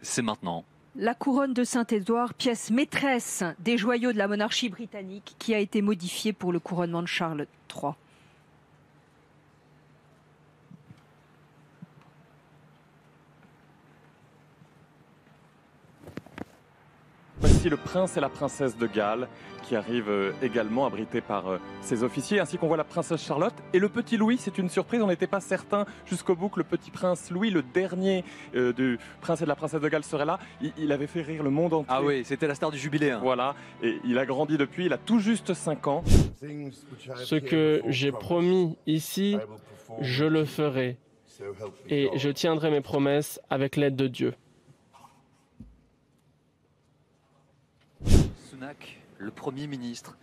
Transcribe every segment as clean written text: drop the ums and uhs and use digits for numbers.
C'est maintenant. La couronne de Saint-Édouard, pièce maîtresse des joyaux de la monarchie britannique, qui a été modifiée pour le couronnement de Charles III. Voici le prince et la princesse de Galles qui arrivent également abrités par ses officiers, ainsi qu'on voit la princesse Charlotte et le petit Louis. C'est une surprise, on n'était pas certain jusqu'au bout que le petit prince Louis, le dernier du prince et de la princesse de Galles, serait là. Il avait fait rire le monde entier. Ah oui, c'était la star du jubilé. Hein. Voilà, et il a grandi depuis, il a tout juste 5 ans. Ce que j'ai promis ici, je le ferai. Et je tiendrai mes promesses avec l'aide de Dieu. Sunak, le Premier ministre,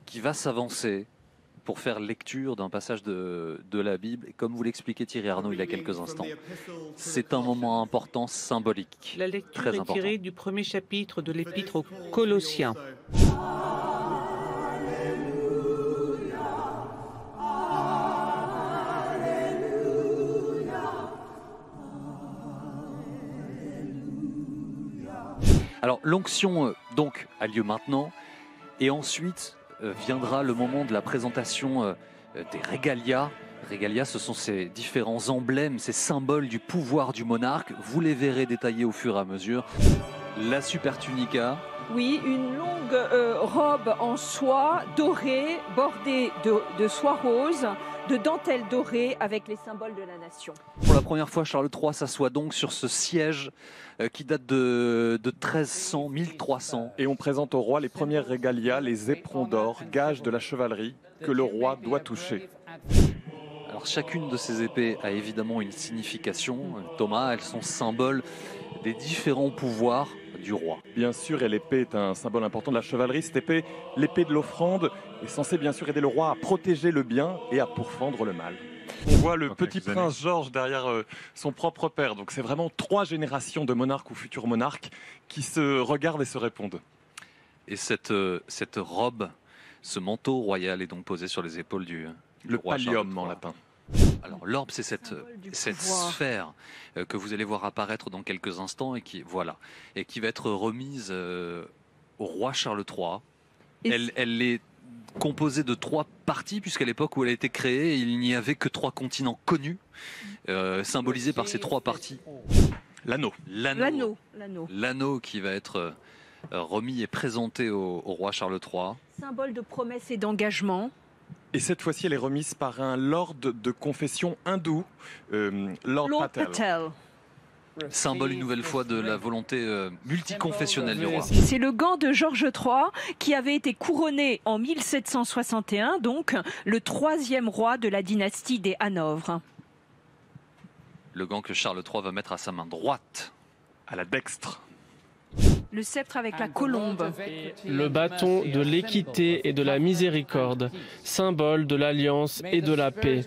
qui va s'avancer pour faire lecture d'un passage de la Bible. Et comme vous l'expliquait Thierry Arnaud il y a quelques instants, c'est un moment important, symbolique. La lecture très est important. tirée du premier chapitre de l'Épître aux Colossiens. Alors l'onction donc a lieu maintenant et ensuite viendra le moment de la présentation des régalias. Régalias, ce sont ces différents emblèmes, ces symboles du pouvoir du monarque. Vous les verrez détaillés au fur et à mesure. La super tunica. Oui, une longue robe en soie dorée, bordée de soie rose, de dentelle dorée avec les symboles de la nation. Pour la première fois, Charles III s'assoit donc sur ce siège qui date de 1300, 1300. Et on présente au roi les premières régalias, les éperons d'or, gages de la chevalerie que le roi doit toucher. Alors chacune de ces épées a évidemment une signification. Thomas, elles sont symboles des différents pouvoirs du roi. Bien sûr, et l'épée est un symbole important de la chevalerie. Cette épée, l'épée de l'offrande, est censée bien sûr aider le roi à protéger le bien et à pourfendre le mal. On voit le petit prince Georges derrière son propre père. Donc c'est vraiment 3 générations de monarques ou futurs monarques qui se regardent et se répondent. Et cette robe, ce manteau royal est donc posé sur les épaules du roi pallium Charles en III. latin. Alors l'orbe, c'est cette sphère que vous allez voir apparaître dans quelques instants et qui va être remise au roi Charles III. Elle est composée de 3 parties puisqu'à l'époque où elle a été créée, il n'y avait que 3 continents connus, symbolisés par ces 3 parties. L'anneau. L'anneau qui va être remis et présenté au roi Charles III. Symbole de promesse et d'engagement. Et cette fois-ci, elle est remise par un lord de confession hindoue, Lord Patel. Symbole une nouvelle fois de la volonté multiconfessionnelle du roi. C'est le gant de Georges III qui avait été couronné en 1761, donc le 3e roi de la dynastie des Hanovres. Le gant que Charles III va mettre à sa main droite. À la dextre. Le sceptre avec la colombe. Le bâton de l'équité et de la miséricorde, symbole de l'alliance et de la paix.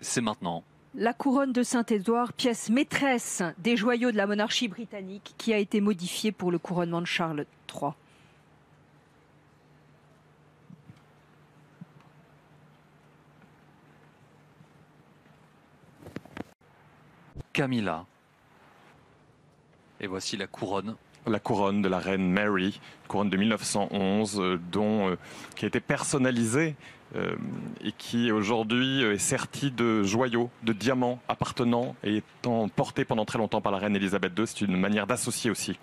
C'est maintenant. La couronne de Saint-Édouard, pièce maîtresse des joyaux de la monarchie britannique, qui a été modifiée pour le couronnement de Charles III. Camilla. Et voici la couronne. La couronne de la reine Mary, couronne de 1911, qui a été personnalisée et qui aujourd'hui est sertie de joyaux, de diamants appartenant et étant portée pendant très longtemps par la reine Elisabeth II. C'est une manière d'associer aussi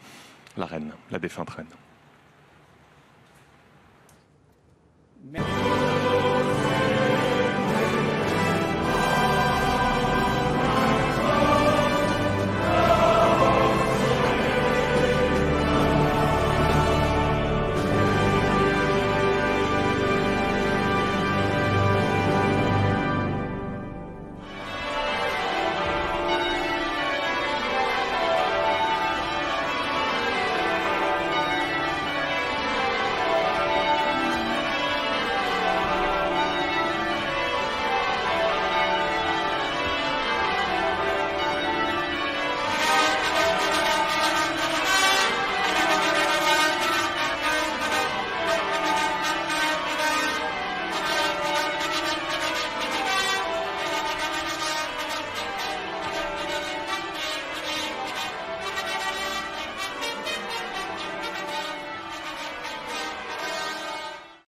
la reine, la défunte reine.